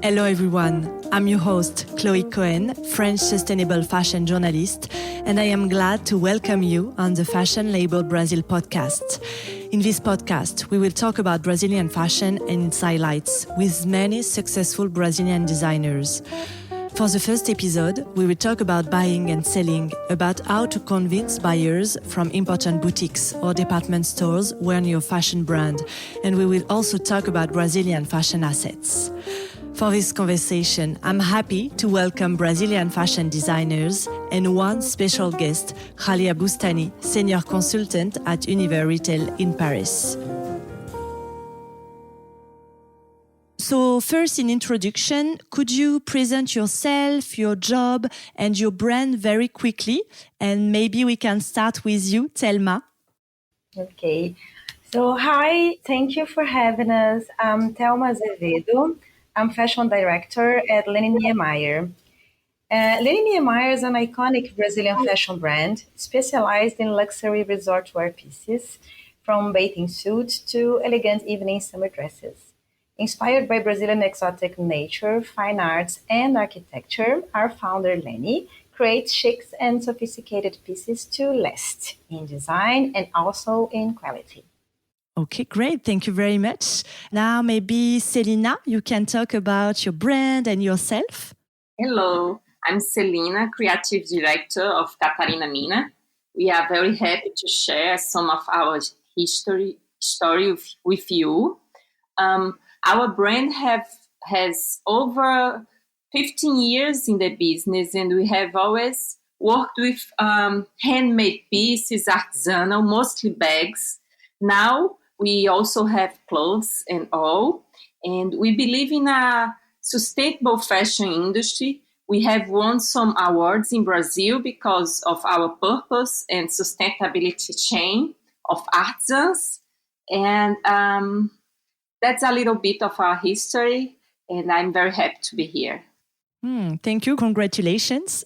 Hello everyone, I'm your host, Chloé Cohen, French sustainable fashion journalist, and I am glad to welcome you on the Fashion Label Brazil podcast. In this podcast, we will talk about Brazilian fashion and its highlights with many successful Brazilian designers. For the first episode, we will talk about buying and selling, about how to convince buyers from important boutiques or department stores wearing your fashion brand, and we will also talk about Brazilian fashion assets. For this conversation, I'm happy to welcome Brazilian fashion designers and one special guest, Ghalia Boustani, senior consultant at Univers Retail in Paris. So first, in introduction, could you present yourself, your job, and your brand very quickly? And maybe we can start with you, Thelma. Okay. So, hi, thank you for having us. I'm Thelma Azevedo. I'm fashion director at Lenny Niemeyer. Lenny Niemeyer is an iconic Brazilian fashion brand specialized in luxury resort wear pieces, from bathing suits to elegant evening summer dresses. Inspired by Brazilian exotic nature, fine arts, and architecture, our founder Lenny creates chic and sophisticated pieces to last in design and also in quality. Okay, great. Thank you very much. Now, maybe Selina, you can talk about your brand and yourself. Hello, I'm Selina, creative director of Catarina Mina. We are very happy to share some of our story with you. Our brand has over 15 years in the business, and we have always worked with handmade pieces, artisanal, mostly bags. Now we also have clothes and all, and we believe in a sustainable fashion industry. We have won some awards in Brazil because of our purpose and sustainability chain of artisans. And that's a little bit of our history, and I'm very happy to be here. Thank you. Congratulations.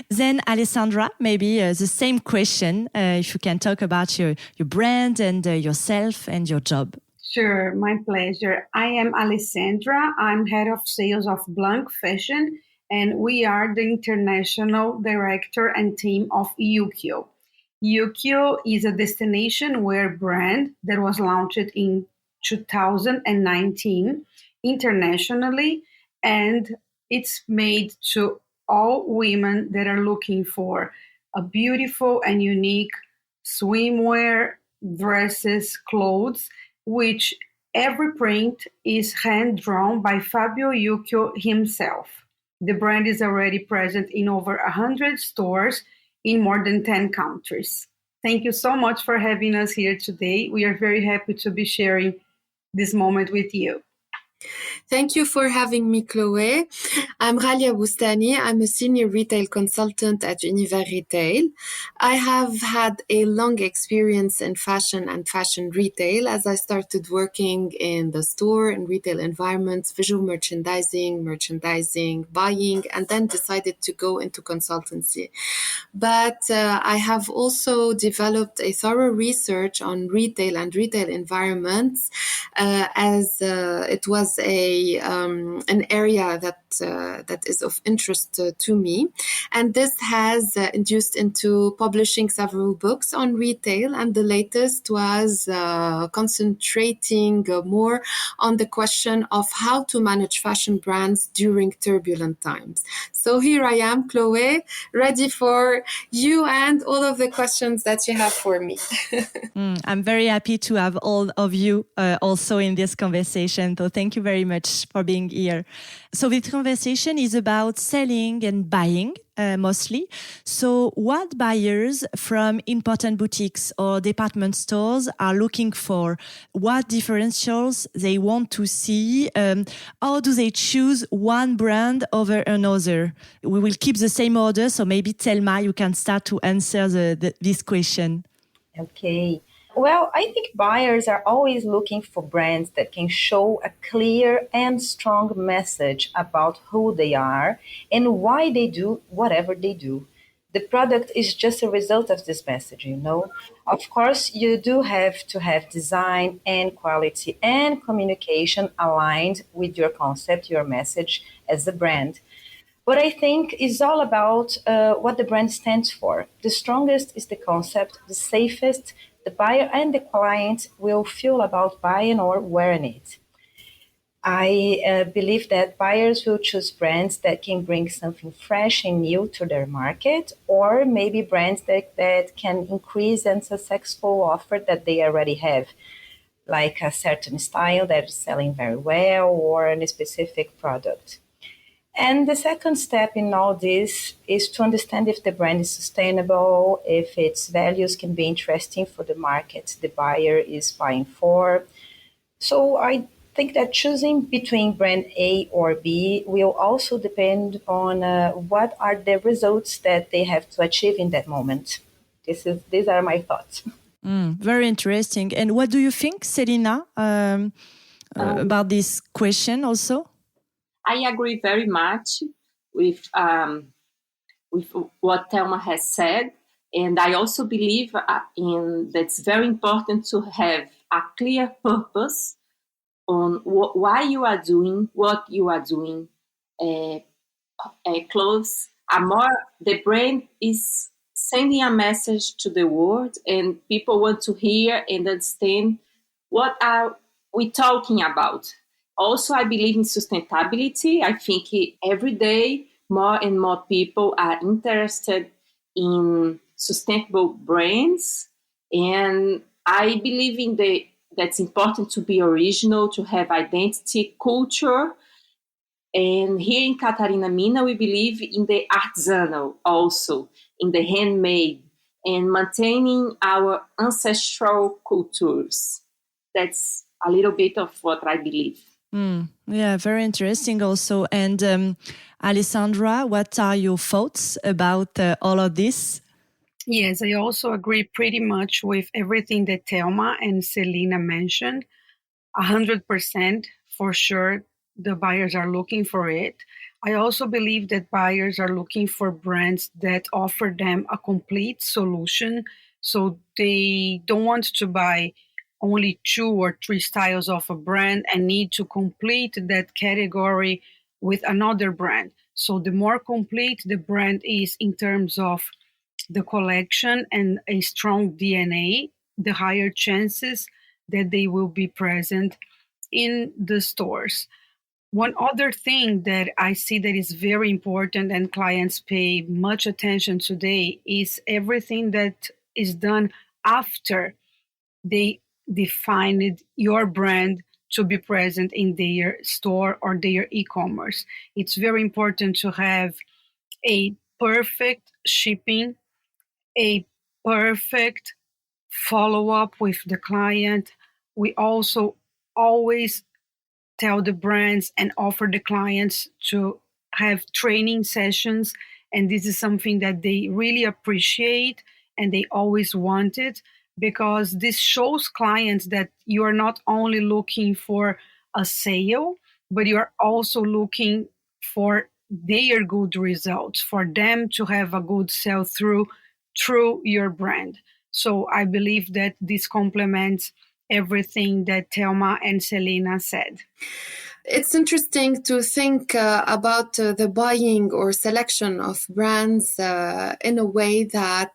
Then, Alessandra, maybe the same question, if you can talk about your brand and yourself and your job. Sure, my pleasure. I am Alessandra. I'm head of sales of Blanc Fashion, and we are the international director and team of Yukio. Yukio is a destination wear brand that was launched in 2019 internationally, and it's made to all women that are looking for a beautiful and unique swimwear, dresses, clothes, which every print is hand-drawn by Fabio Yukio himself. The brand is already present in over 100 stores in more than 10 countries. Thank you so much for having us here today. We are very happy to be sharing this moment with you. Thank you for having me, Chloé. I'm Ghalia Boustani. I'm a senior retail consultant at Univers Retail. I have had a long experience in fashion and fashion retail as I started working in the store and retail environments, visual merchandising, buying, and then decided to go into consultancy. But I have also developed a thorough research on retail and retail environments as it was an area that is of interest to me. And this has induced into publishing several books on retail, and the latest was concentrating more on the question of how to manage fashion brands during turbulent times. So here I am, Chloé, ready for you and all of the questions that you have for me. I'm very happy to have all of you also in this conversation. So thank you very much for being here. So this conversation is about selling and buying mostly. So what buyers from important boutiques or department stores are looking for? What differentials they want to see? How do they choose one brand over another? We will keep the same order. So maybe Thelma, you can start to answer this question. Okay. Well, I think buyers are always looking for brands that can show a clear and strong message about who they are and why they do whatever they do. The product is just a result of this message, you know. Of course, you do have to have design and quality and communication aligned with your concept, your message as a brand. But I think it's all about what the brand stands for. The strongest is the concept, the safest, the buyer and the client will feel about buying or wearing it. I believe that buyers will choose brands that can bring something fresh and new to their market, or maybe brands that can increase and successful offer that they already have, like a certain style that is selling very well or a specific product. And the second step in all this is to understand if the brand is sustainable, if its values can be interesting for the market the buyer is buying for. So I think that choosing between brand A or B will also depend on what are the results that they have to achieve in that moment. These are my thoughts. Very interesting. And what do you think, Selina, about this question also? I agree very much with what Thelma has said, and I also believe in that's very important to have a clear purpose on why you are doing what you are doing. Clothes are more. The brand is sending a message to the world, and people want to hear and understand what are we talking about. Also, I believe in sustainability. I think every day more and more people are interested in sustainable brands. And I believe that's important to be original, to have identity, culture. And here in Catarina Mina, we believe in the artisanal also, in the handmade, and maintaining our ancestral cultures. That's a little bit of what I believe. Yeah, very interesting also. And Alessandra, what are your thoughts about all of this? Yes, I also agree pretty much with everything that Thelma and Selina mentioned. 100% for sure, the buyers are looking for it. I also believe that buyers are looking for brands that offer them a complete solution. So they don't want to buy only 2 or 3 styles of a brand and need to complete that category with another brand. So the more complete the brand is in terms of the collection and a strong DNA, the higher chances that they will be present in the stores. One other thing that I see that is very important and clients pay much attention today is everything that is done after they defined your brand to be present in their store or their e-commerce. It's very important to have a perfect shipping, a perfect follow-up with the client. We also always tell the brands and offer the clients to have training sessions, and this is something that they really appreciate and they always wanted, because this shows clients that you are not only looking for a sale, but you are also looking for their good results, for them to have a good sell-through through your brand. So I believe that this complements everything that Thelma and Selina said. It's interesting to think about the buying or selection of brands in a way that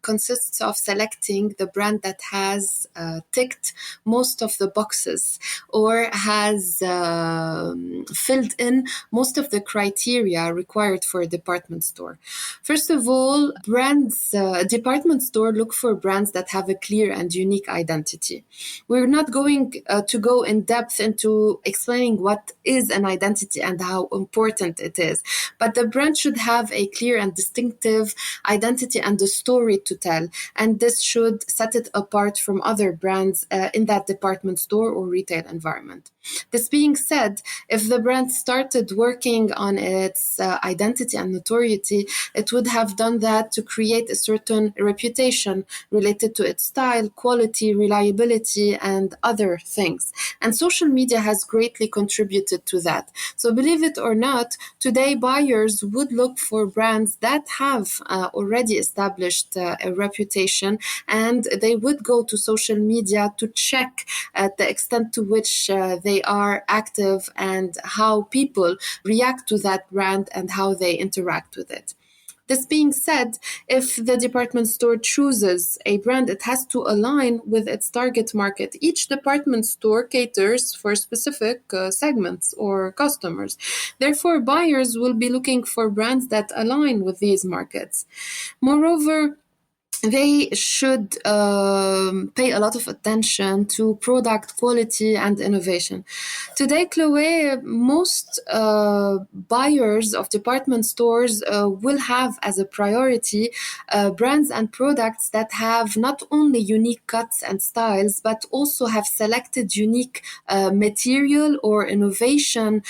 consists of selecting the brand that has ticked most of the boxes or has filled in most of the criteria required for a department store. First of all, department store look for brands that have a clear and unique identity. We're not going to go in depth into explaining what is an identity and how important it is. But the brand should have a clear and distinctive identity and a story to tell. And this should set it apart from other brands in that department store or retail environment. environment. This being said, if the brand started working on its identity and notoriety, it would have done that to create a certain reputation related to its style, quality, reliability, and other things. And social media has greatly contributed to that. So believe it or not, today buyers would look for brands that have already established a reputation, and they would go to social media to check the extent to which they are active and how people react to that brand and how they interact with it. This being said, if the department store chooses a brand, it has to align with its target market. Each department store caters for specific segments or customers. Therefore, buyers will be looking for brands that align with these markets. Moreover, they should pay a lot of attention to product quality and innovation. Today, Chloé, most buyers of department stores will have as a priority brands and products that have not only unique cuts and styles, but also have selected unique material or innovation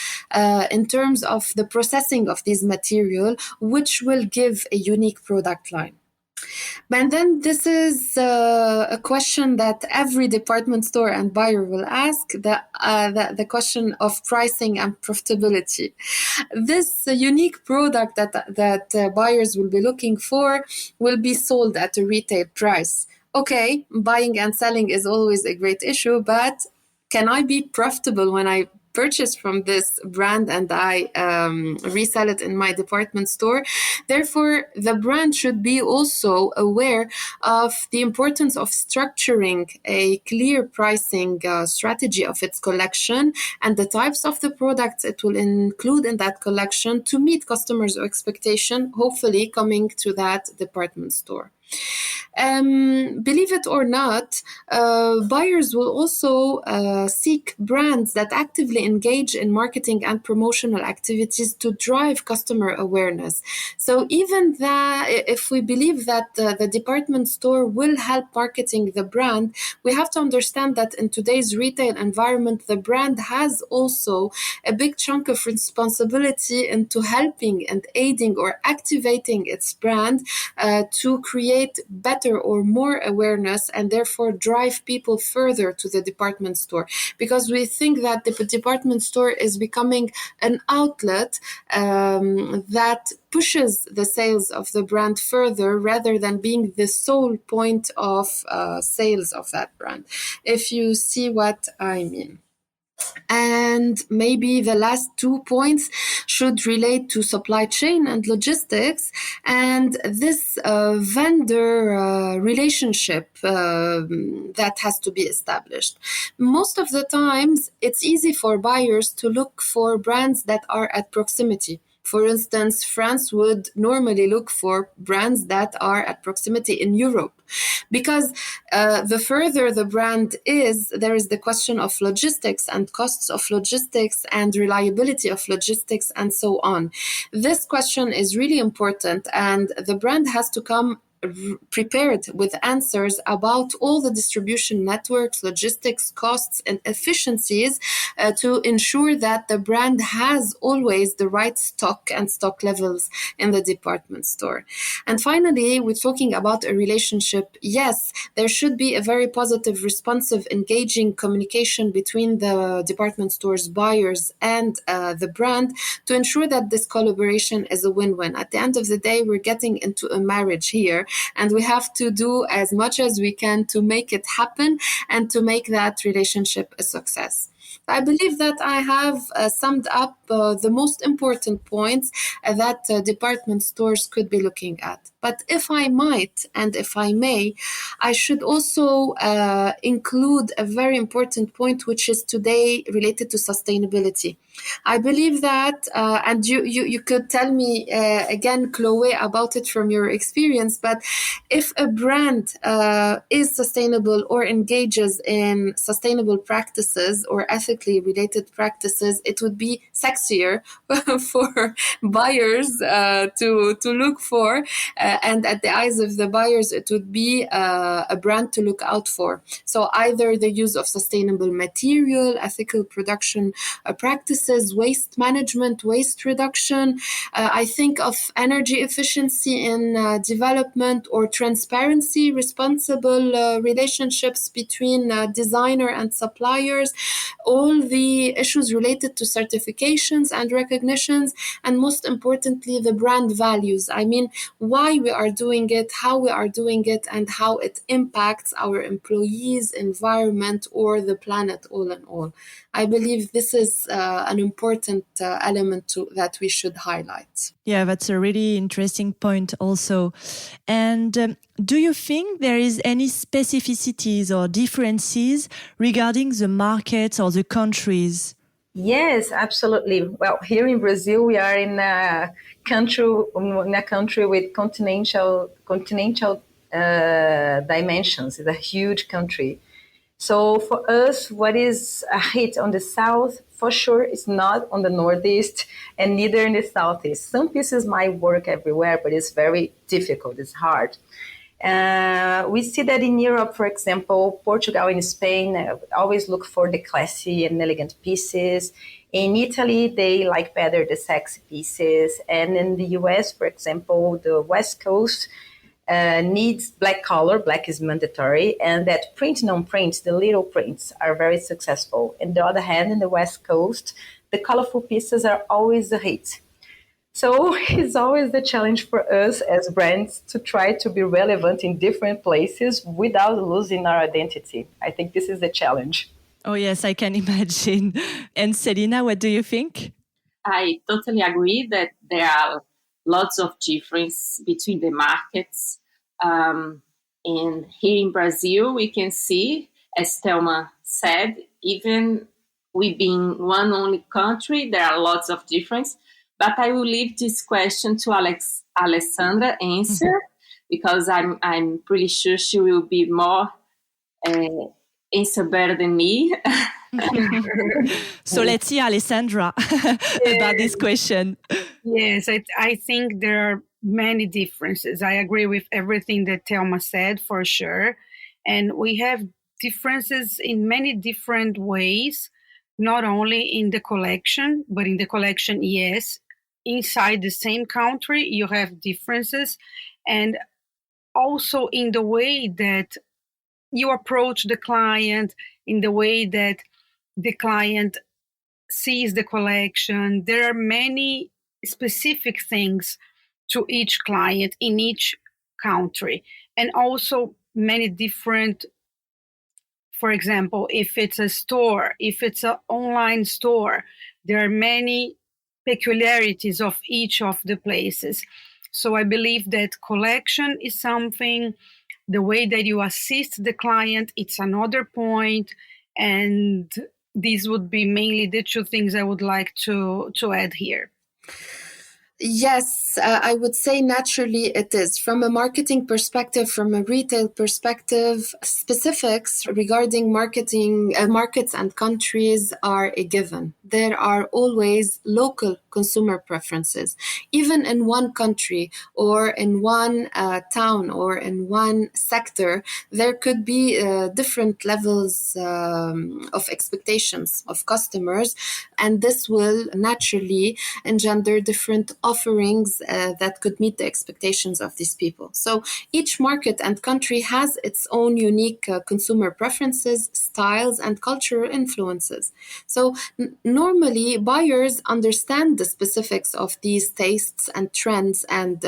in terms of the processing of these material, which will give a unique product line. And then this is a question that every department store and buyer will ask, the question of pricing and profitability. This unique product that buyers will be looking for will be sold at a retail price. Okay, buying and selling is always a great issue, but can I be profitable when I purchase from this brand and I resell it in my department store? Therefore, the brand should be also aware of the importance of structuring a clear pricing strategy of its collection and the types of the products it will include in that collection to meet customers' expectation, hopefully coming to that department store. Believe it or not, buyers will also seek brands that actively engage in marketing and promotional activities to drive customer awareness. So even that, if we believe that the department store will help marketing the brand, we have to understand that in today's retail environment, the brand has also a big chunk of responsibility into helping and aiding or activating its brand to create better or more awareness and therefore drive people further to the department store. Because we think that the department store is becoming an outlet that pushes the sales of the brand further rather than being the sole point of sales of that brand, if you see what I mean. And maybe the last 2 points should relate to supply chain and logistics and this vendor relationship that has to be established. Most of the times, it's easy for buyers to look for brands that are at proximity. For instance, France would normally look for brands that are at proximity in Europe. Because the further the brand is, there is the question of logistics and costs of logistics and reliability of logistics and so on. This question is really important, and the brand has to come prepared with answers about all the distribution networks, logistics, costs, and efficiencies to ensure that the brand has always the right stock and stock levels in the department store. And finally, we're talking about a relationship. Yes, there should be a very positive, responsive, engaging communication between the department store's buyers and the brand to ensure that this collaboration is a win-win. At the end of the day, we're getting into a marriage here, and we have to do as much as we can to make it happen and to make that relationship a success. I believe that I have summed up the most important points that department stores could be looking at. But if I might, and if I may, I should also include a very important point, which is today related to sustainability. I believe that, and you could tell me again, Chloé, about it from your experience, but if a brand is sustainable or engages in sustainable practices or ethically related practices, it would be sexier for buyers to look for, and at the eyes of the buyers, it would be a brand to look out for. So either the use of sustainable material, ethical production practices, waste management, waste reduction. I think of energy efficiency in development, or transparency, responsible relationships between designer and suppliers, all the issues related to certifications and recognitions, and most importantly, the brand values. I mean, why we are doing it, how we are doing it, and how it impacts our employees, environment, or the planet all in all. I believe this is an important element that we should highlight. Yeah, that's a really interesting point also. And do you think there is any specificities or differences regarding the markets or the countries? Yes, absolutely. Well, here in Brazil, we are in a country with continental dimensions. It's a huge country. So for us, what is a hit on the south, for sure, is not on the northeast and neither in the southeast. Some pieces might work everywhere, but it's very difficult. It's hard. We see that in Europe, for example, Portugal and Spain always look for the classy and elegant pieces. In Italy, they like better the sexy pieces. And in the US, for example, the West Coast needs black color. Black is mandatory. And that print, non-print, the little prints are very successful. On the other hand, in the West Coast, the colorful pieces are always a hit. So it's always the challenge for us as brands to try to be relevant in different places without losing our identity. I think this is the challenge. Oh, yes, I can imagine. And Selina, what do you think? I totally agree that there are lots of difference between the markets. And here in Brazil, we can see, as Thelma said, even we being one only country, there are lots of difference. But I will leave this question to Alessandra answer, because I'm pretty sure she will be more answer better than me. So let's see, Alessandra, about this question. Yes, I think there are many differences. I agree with everything that Thelma said, for sure. And we have differences in many different ways, not only in the collection, but in the collection, yes. Inside the same country, you have differences. And also in the way that you approach the client, in the way that the client sees the collection. There are many specific things to each client in each country, and also many different, for example, if it's a store, if it's an online store, there are many peculiarities of each of the places. So I believe that collection is something, the way that you assist the client, it's another point, and these would be mainly the two things I would like to add here. Yes, I would say naturally it is. From a marketing perspective, from a retail perspective, specifics regarding marketing, markets and countries are a given. There are always local consumer preferences. Even in one country or in one town or in one sector, there could be different levels of expectations of customers, and this will naturally engender different offerings that could meet the expectations of these people. So each market and country has its own unique consumer preferences, styles, and cultural influences. So normally buyers understand the specifics of these tastes and trends and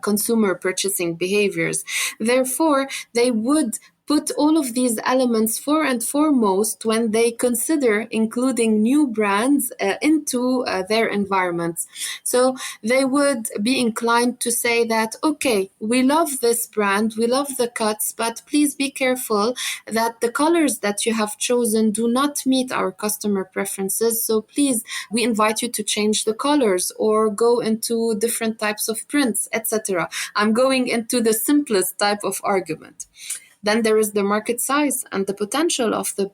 consumer purchasing behaviors. Therefore, they would put all of these elements for and foremost when they consider including new brands into their environments. So they would be inclined to say that, okay, we love this brand, we love the cuts, but please be careful that the colors that you have chosen do not meet our customer preferences. So please, we invite you to change the colors or go into different types of prints, etc. I'm going into the simplest type of argument. Then there is the market size and the potential of the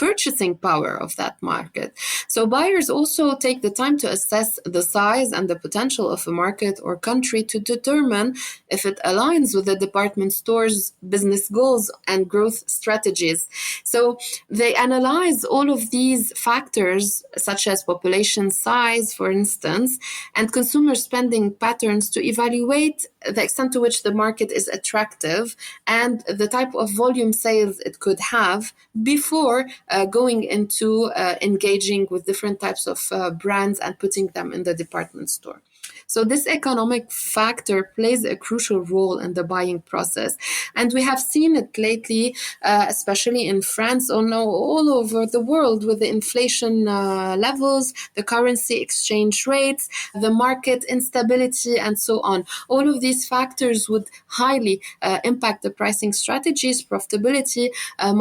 purchasing power of that market. So buyers also take the time to assess the size and the potential of a market or country to determine if it aligns with the department store's business goals and growth strategies. So they analyze all of these factors, such as population size, for instance, and consumer spending patterns, to evaluate the extent to which the market is attractive and the type of volume sales it could have before going into engaging with different types of brands and putting them in the department store. So this economic factor plays a crucial role in the buying process. And we have seen it lately, especially in France or no, all over the world, with the inflation levels, the currency exchange rates, the market instability, and so on. All of these factors would highly impact the pricing strategies, profitability,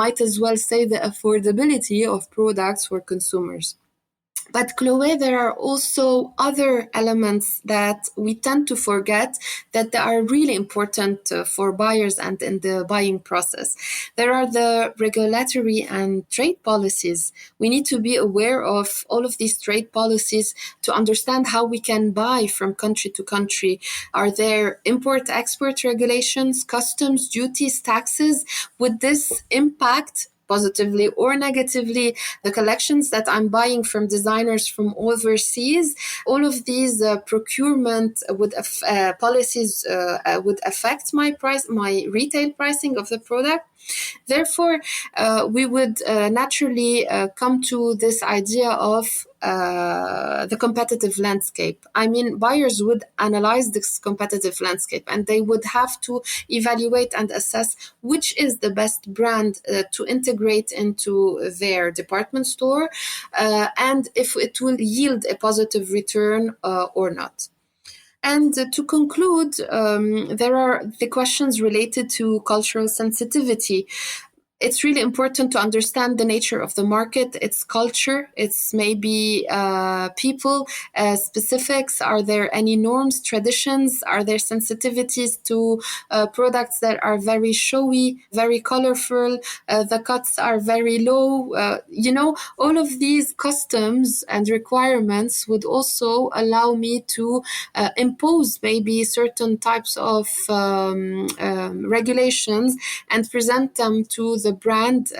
might as well say the affordability of products for consumers. But Chloé, there are also other elements that we tend to forget that are really important for buyers and in the buying process. There are the regulatory and trade policies. We need to be aware of all of these trade policies to understand how we can buy from country to country. Are there import-export regulations, customs, duties, taxes? Would this impact positively or negatively the collections that I'm buying from designers from overseas? All of these procurement policies would affect my retail pricing of the product. Therefore, we would naturally come to this idea of the competitive landscape. I mean, buyers would analyze this competitive landscape and they would have to evaluate and assess which is the best brand to integrate into their department store and if it will yield a positive return or not. And to conclude, there are the questions related to cultural sensitivity. It's really important to understand the nature of the market, its culture, its maybe people, specifics. Are there any norms, traditions? Are there sensitivities to products that are very showy, very colorful? The cuts are very low. All of these customs and requirements would also allow me to impose maybe certain types of regulations and present them to the brand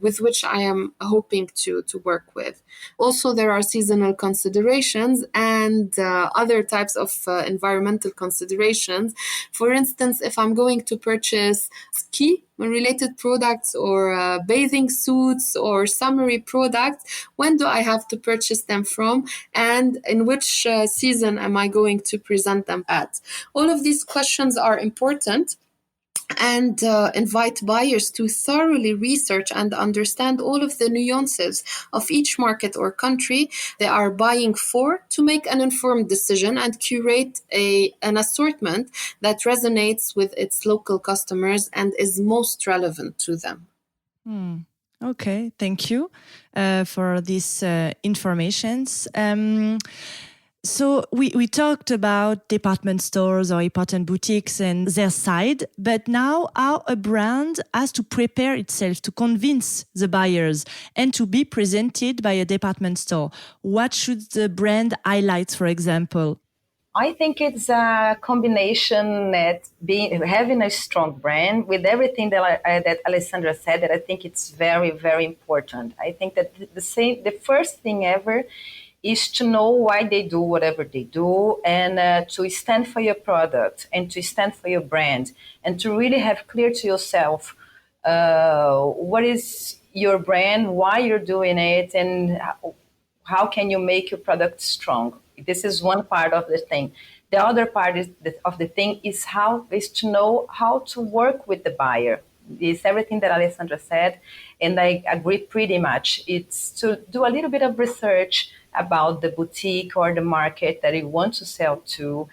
with which I am hoping to work with. Also, there are seasonal considerations and other types of environmental considerations. For instance, if I'm going to purchase ski-related products or bathing suits or summery products, when do I have to purchase them from and in which season am I going to present them at? All of these questions are important and invite buyers to thoroughly research and understand all of the nuances of each market or country they are buying for to make an informed decision and curate an assortment that resonates with its local customers and is most relevant to them. Okay, thank you for these informations. So we talked about department stores or important boutiques and their side, but now how a brand has to prepare itself to convince the buyers and to be presented by a department store. What should the brand highlight, for example? I think it's a combination that having a strong brand with everything that Alessandra said, that I think it's very, very important. I think that the first thing ever is to know why they do whatever they do and to stand for your product and to stand for your brand and to really have clear to yourself what is your brand, why you're doing it, and how can you make your product strong. This is one part of the thing. The other part of the thing is to know how to work with the buyer. It's everything that Alessandra said, and I agree pretty much. It's to do a little bit of research about the boutique or the market that you want to sell to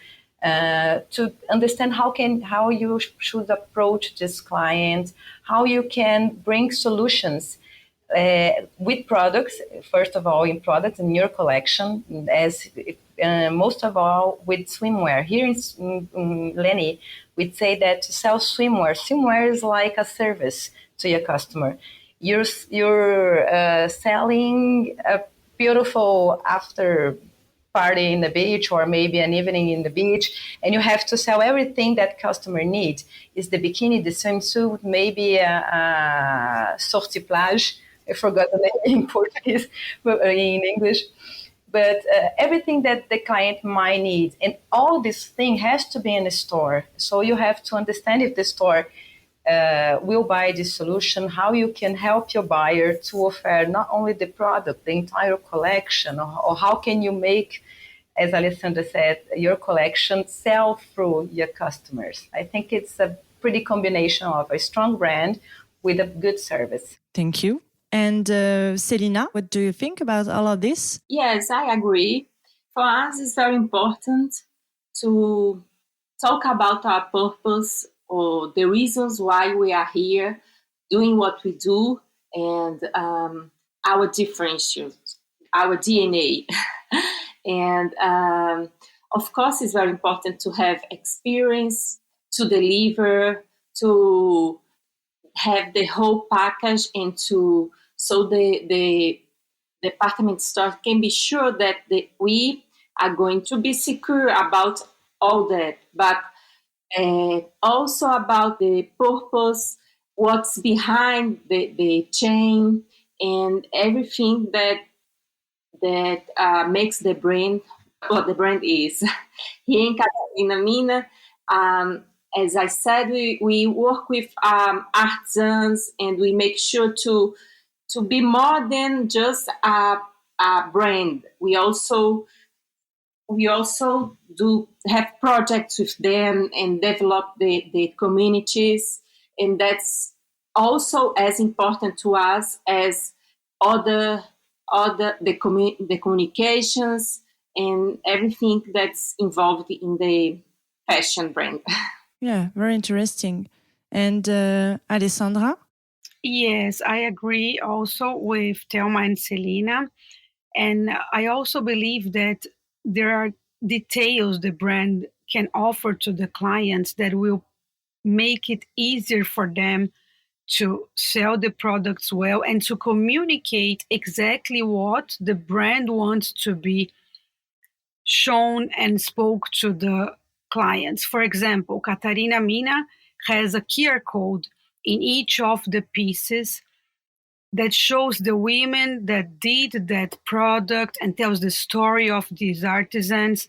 understand how you should approach this client, how you can bring solutions with products, first of all, in products in your collection, as most of all with swimwear. Here in Lenny, we'd say that to sell swimwear is like a service to your customer. you're selling a beautiful after party in the beach, or maybe an evening in the beach, and you have to sell everything that customer needs. Is the bikini, the swimsuit, maybe a sortie plage. I forgot the name in Portuguese, but in English. But everything that the client might need, and all this thing has to be in the store. So you have to understand if the store will buy this solution, how you can help your buyer to offer not only the product, the entire collection, or how can you make, as Alessandra said, your collection sell through your customers. I think it's a pretty combination of a strong brand with a good service. Thank you. And Selina, what do you think about all of this? Yes, I agree. For us, it's very important to talk about our purpose or the reasons why we are here doing what we do, and our differentials, our DNA. And of course, it's very important to have experience, to deliver, to have the whole package, and so the department store can be sure that we are going to be secure about all that, but also about the purpose, what's behind the chain, and everything that makes the brand what the brand is. Here in Catarina Mina, as I said, we work with artisans, and we make sure to be more than just a brand. We also do have projects with them and develop the communities, and that's also as important to us as other the communications and everything that's involved in the fashion brand. Yeah, very interesting. And Alessandra? Yes, I agree also with Thelma and Selina. And I also believe that there are details the brand can offer to the clients that will make it easier for them to sell the products well and to communicate exactly what the brand wants to be shown and spoke to the clients. For example, Catarina Mina has a QR code in each of the pieces that shows the women that did that product and tells the story of these artisans.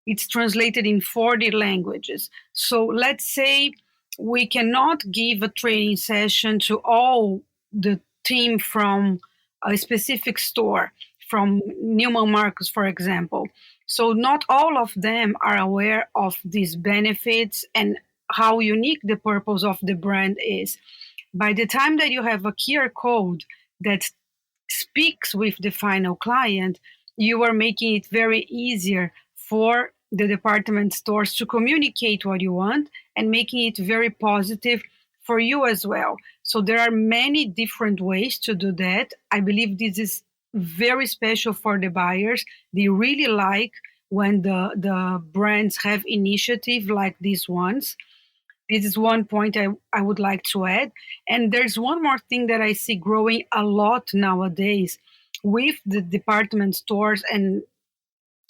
It's translated in 40 languages. So let's say we cannot give a training session to all the team from a specific store, from Neiman Marcus, for example. So not all of them are aware of these benefits and how unique the purpose of the brand is. By the time that you have a QR code that speaks with the final client, you are making it very easier for the department stores to communicate what you want and making it very positive for you as well. So there are many different ways to do that. I believe this is very special for the buyers. They really like when the brands have initiative like these ones. This is one point I would like to add. And there's one more thing that I see growing a lot nowadays with the department stores and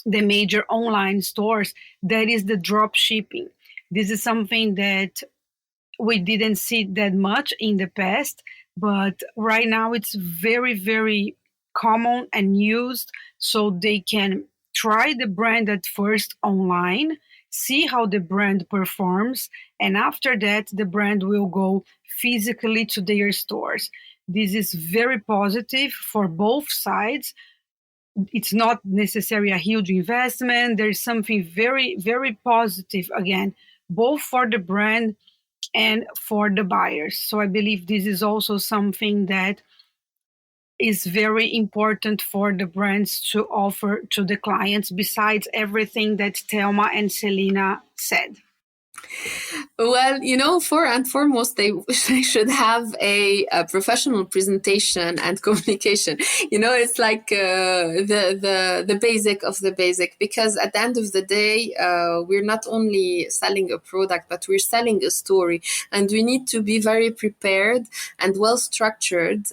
the major online stores. That is the drop shipping. This is something that we didn't see that much in the past, but right now it's very, very common and used, so they can try the brand at first online, see how the brand performs, and after that the brand will go physically to their stores. This is very positive for both sides. It's not necessarily a huge investment. There's something very, very positive, again, both for the brand and for the buyers. So I believe this is also something that is very important for the brands to offer to the clients, besides everything that Thelma and Selina said. Well, for and foremost, they should have a professional presentation and communication. It's like the basic of the basic, because at the end of the day, we're not only selling a product, but we're selling a story, and we need to be very prepared and well structured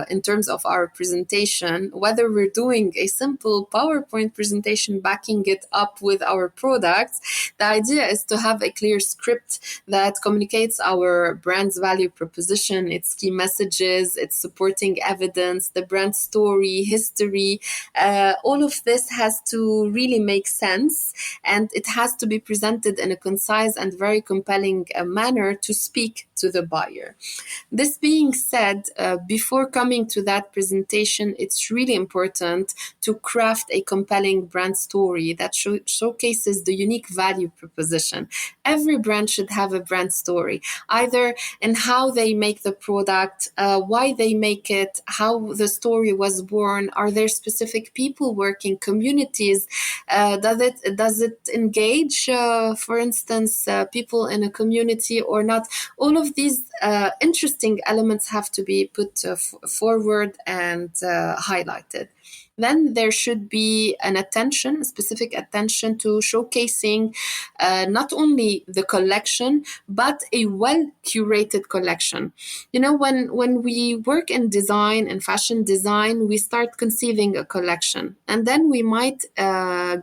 in terms of our presentation. Whether we're doing a simple PowerPoint presentation backing it up with our products, the idea is to have a clear script that communicates our brand's value proposition, its key messages, its supporting evidence, the brand story, history. All of this has to really make sense, and it has to be presented in a concise and very compelling manner to speak to the buyer. This being said, before coming to that presentation, it's really important to craft a compelling brand story that showcases the unique value proposition. Every brand should have a brand story, either in how they make the product, why they make it, how the story was born, are there specific people working, communities, does it engage, for instance, people in a community or not? All of these interesting elements have to be put forward and highlighted. Then there should be a specific attention to showcasing not only the collection, but a well-curated collection. When we work in design and fashion design, we start conceiving a collection, and then we might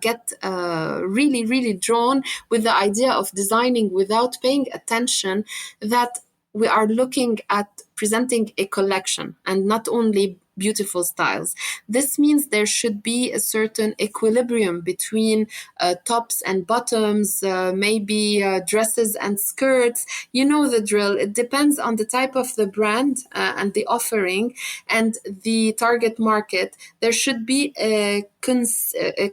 get really, really drawn with the idea of designing without paying attention that we are looking at presenting a collection and not only beautiful styles. This means there should be a certain equilibrium between tops and bottoms, maybe dresses and skirts. You know the drill. It depends on the type of the brand and the offering and the target market. There should be a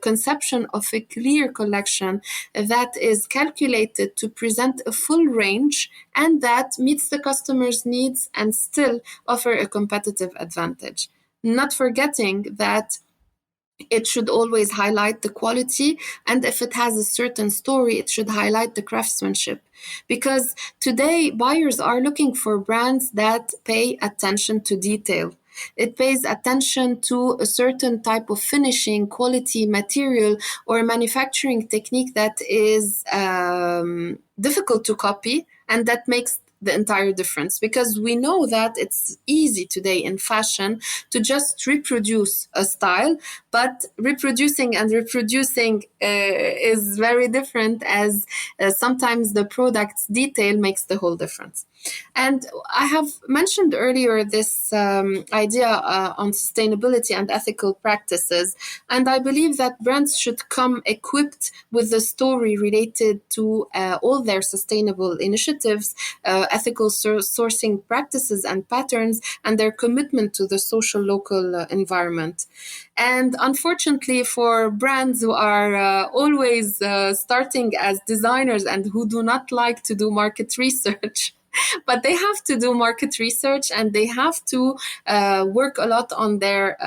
conception of a clear collection that is calculated to present a full range and that meets the customer's needs and still offer a competitive advantage. Not forgetting that it should always highlight the quality, and if it has a certain story, it should highlight the craftsmanship. Because today, buyers are looking for brands that pay attention to detail. It pays attention to a certain type of finishing, quality, material, or manufacturing technique that is difficult to copy and that makes the entire difference, because we know that it's easy today in fashion to just reproduce a style, but reproducing is very different, as sometimes the product's detail makes the whole difference. And I have mentioned earlier this idea on sustainability and ethical practices, and I believe that brands should come equipped with the story related to all their sustainable initiatives, ethical sourcing practices and patterns, and their commitment to the social local environment. And unfortunately, for brands who are always starting as designers and who do not like to do market research, but they have to do market research and they have to work a lot on their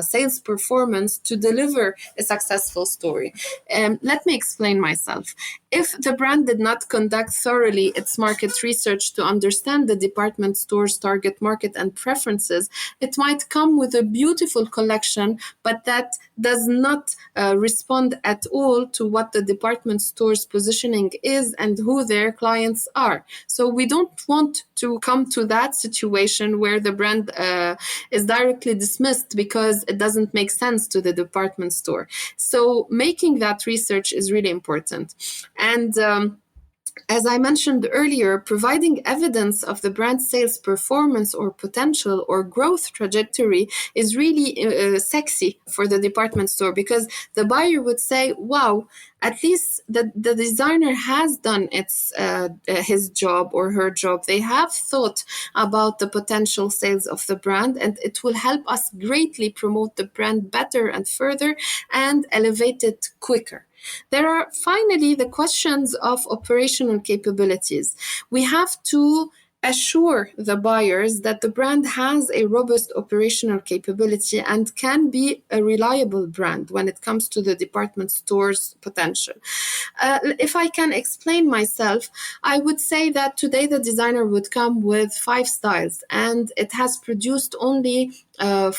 sales performance to deliver a successful story. Let me explain myself. If the brand did not conduct thoroughly its market research to understand the department store's target market and preferences, it might come with a beautiful collection, but that does not respond at all to what the department store's positioning is and who their clients are. So we don't want to come to that situation where the brand is directly dismissed because it doesn't make sense to the department store. So making that research is really important. And as I mentioned earlier, providing evidence of the brand's sales performance or potential or growth trajectory is really sexy for the department store, because the buyer would say, wow, at least the designer has done his job or her job. They have thought about the potential sales of the brand, and it will help us greatly promote the brand better and further and elevate it quicker. There are finally the questions of operational capabilities. We have to assure the buyers that the brand has a robust operational capability and can be a reliable brand when it comes to the department store's potential. If I can explain myself, I would say that today the designer would come with 5 styles and it has produced only 5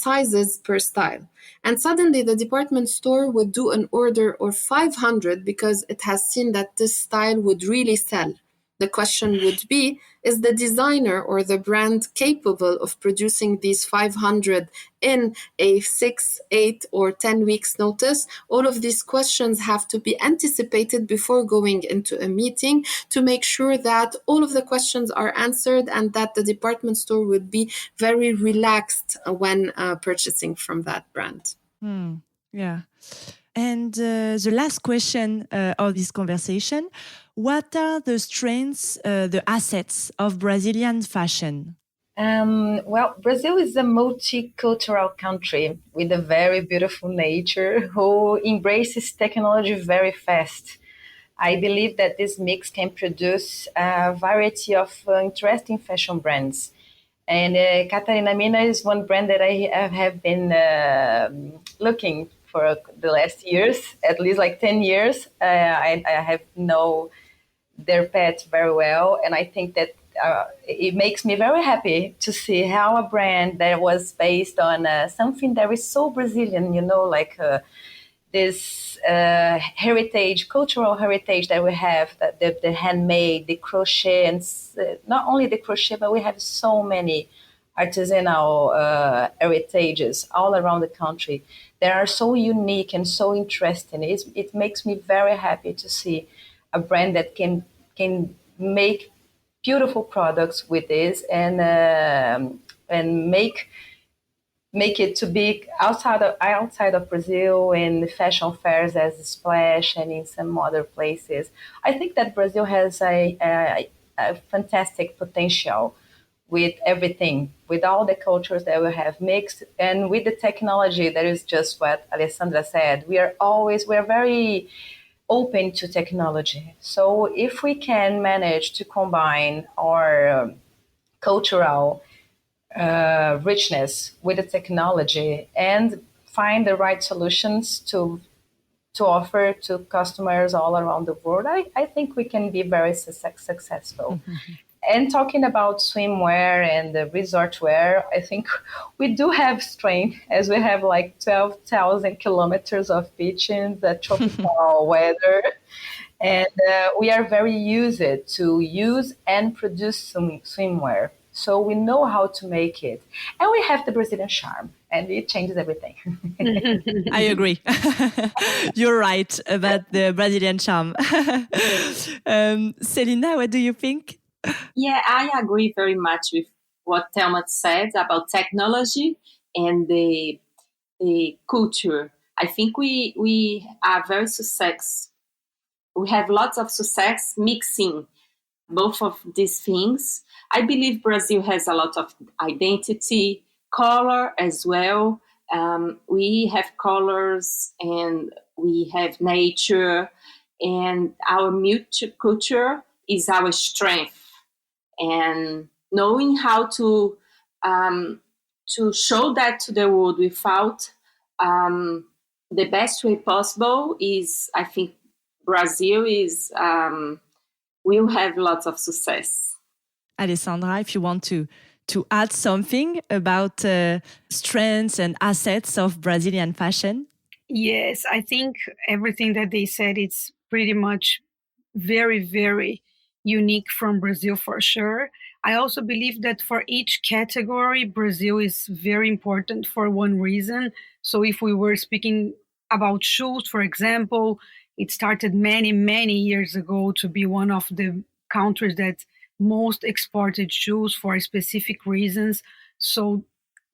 sizes per style. And suddenly the department store would do an order of 500 because it has seen that this style would really sell. The question would be, is the designer or the brand capable of producing these 500 in a 6, 8, or 10 weeks notice? All of these questions have to be anticipated before going into a meeting to make sure that all of the questions are answered and that the department store would be very relaxed when purchasing from that brand. Yeah. And the last question of this conversation, what are the strengths, the assets of Brazilian fashion? Well, Brazil is a multicultural country with a very beautiful nature who embraces technology very fast. I believe that this mix can produce a variety of interesting fashion brands. And Catarina Mina is one brand that I have been looking for the last years, at least like 10 years. I have known their pets very well. And I think that it makes me very happy to see how a brand that was based on something that is so Brazilian, like this heritage, cultural heritage that we have, that the handmade, the crochet, and not only the crochet, but we have so many artisanal heritages all around the country that are so unique and so interesting. It makes me very happy to see a brand that can make beautiful products with this and make it to be outside of Brazil in fashion fairs as Splash and in some other places. I think that Brazil has a fantastic potential with everything, with all the cultures that we have mixed, and with the technology. That is just what Alessandra said. We are very open to technology. So if we can manage to combine our cultural richness with the technology and find the right solutions to offer to customers all around the world, I think we can be very successful. Mm-hmm. And talking about swimwear and the resort wear, I think we do have strength, as we have like 12,000 kilometers of beach in the tropical weather. And we are very used to use and produce swimwear. So we know how to make it. And we have the Brazilian charm, and it changes everything. I agree. You're right about the Brazilian charm. Selina, what do you think? Yeah, I agree very much with what Thelma said about technology and the culture. I think we are very successful. We have lots of success mixing both of these things. I believe Brazil has a lot of identity, color as well. We have colors and we have nature, and our culture is our strength. And knowing how to show that to the world without the best way possible is, I think, Brazil is will have lots of success. Alessandra, if you want to add something about strengths and assets of Brazilian fashion. Yes, I think everything that they said, it's pretty much very, very unique from Brazil for sure. I also believe that for each category, Brazil is very important for one reason. So if we were speaking about shoes, for example, it started many, many years ago to be one of the countries that most exported shoes for specific reasons. So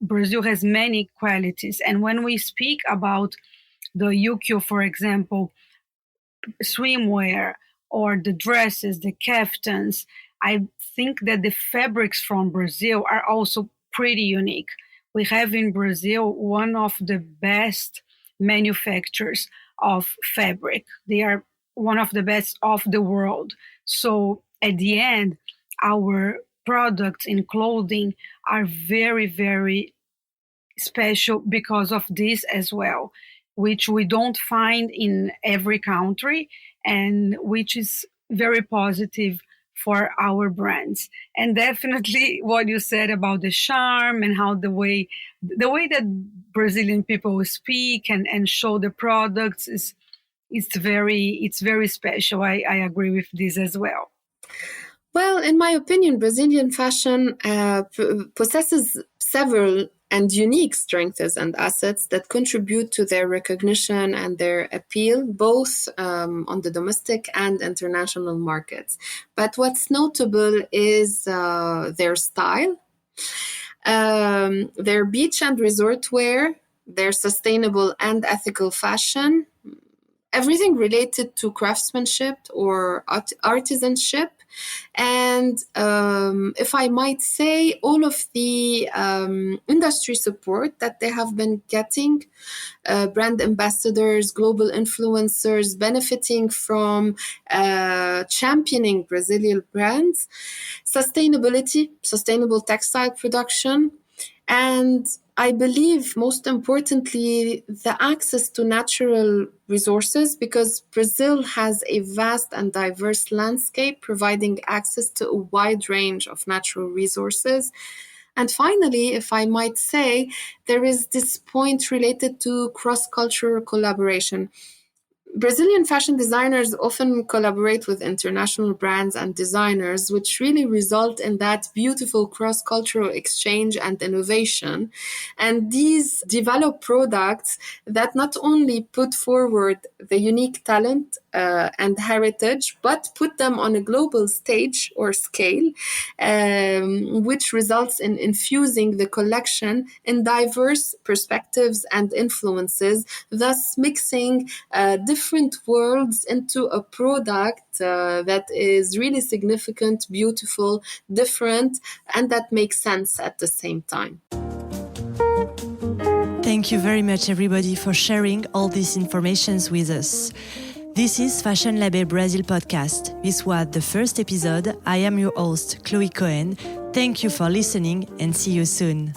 Brazil has many qualities. And when we speak about the Yukio, for example, swimwear, or the dresses, the kaftans, I think that the fabrics from Brazil are also pretty unique. We have in Brazil one of the best manufacturers of fabric. They are one of the best of the world. So at the end, our products in clothing are very, very special because of this as well, which we don't find in every country and which is very positive for our brands. And definitely what you said about the charm and how the way that Brazilian people speak and show the products it's very special. I agree with this as well. Well, in my opinion, Brazilian fashion possesses several and unique strengths and assets that contribute to their recognition and their appeal, both on the domestic and international markets. But what's notable is their style, their beach and resort wear, their sustainable and ethical fashion, everything related to craftsmanship or artisanship. And if I might say, all of the industry support that they have been getting, brand ambassadors, global influencers benefiting from championing Brazilian brands, sustainability, sustainable textile production, and I believe most importantly, the access to natural resources, because Brazil has a vast and diverse landscape providing access to a wide range of natural resources. And finally, if I might say, there is this point related to cross-cultural collaboration. Brazilian fashion designers often collaborate with international brands and designers, which really result in that beautiful cross-cultural exchange and innovation. And these develop products that not only put forward the unique talent and heritage, but put them on a global stage or scale, which results in infusing the collection in diverse perspectives and influences, thus mixing different worlds into a product that is really significant, beautiful, different, and that makes sense at the same time. Thank you very much, everybody, for sharing all these informations with us. This is Fashion Label Brazil podcast. This was the first episode. I am your host, Chloé Cohen. Thank you for listening and see you soon.